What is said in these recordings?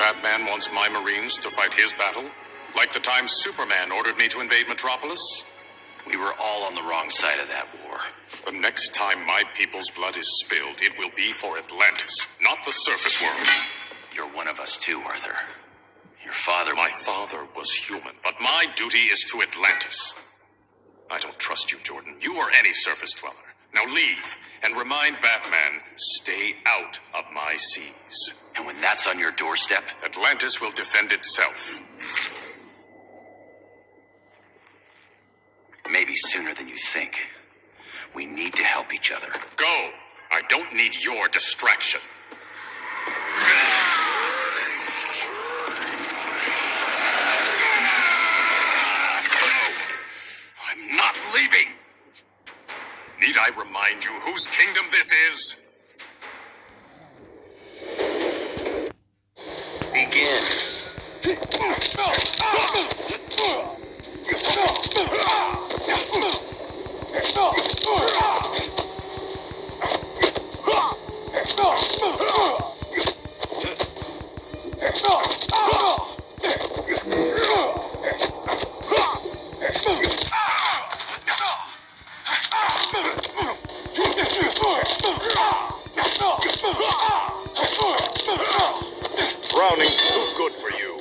Batman wants my Marines to fight his battle? Like the time Superman ordered me to invade Metropolis? We were all on the wrong side of that war. The next time my people's blood is spilled, it will be for Atlantis, not the surface world. You're one of us too, Arthur. Your father... My father was human, but my duty is to Atlantis. I don't trust you, Jordan. You or any surface dweller. Now leave, and remind Batman, stay out of my seas. And when that's on your doorstep... Atlantis will defend itself. Maybe sooner than you think. We need to help each other. Go! I don't need your distraction. I'm not leaving! Need I remind you whose kingdom this is? Begin. Browning's too good for you.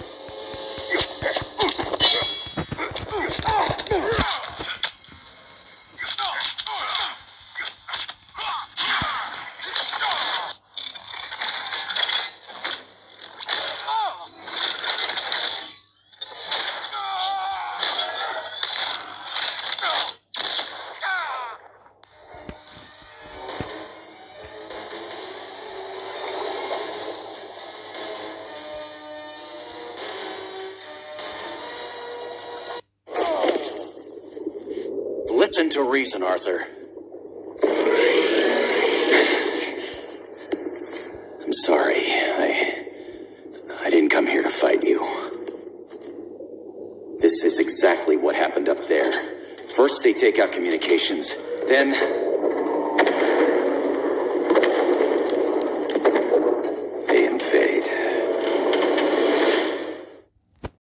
Listen to reason, Arthur. I'm sorry. I didn't come here to fight you. This is exactly what happened up there. First they take out communications, then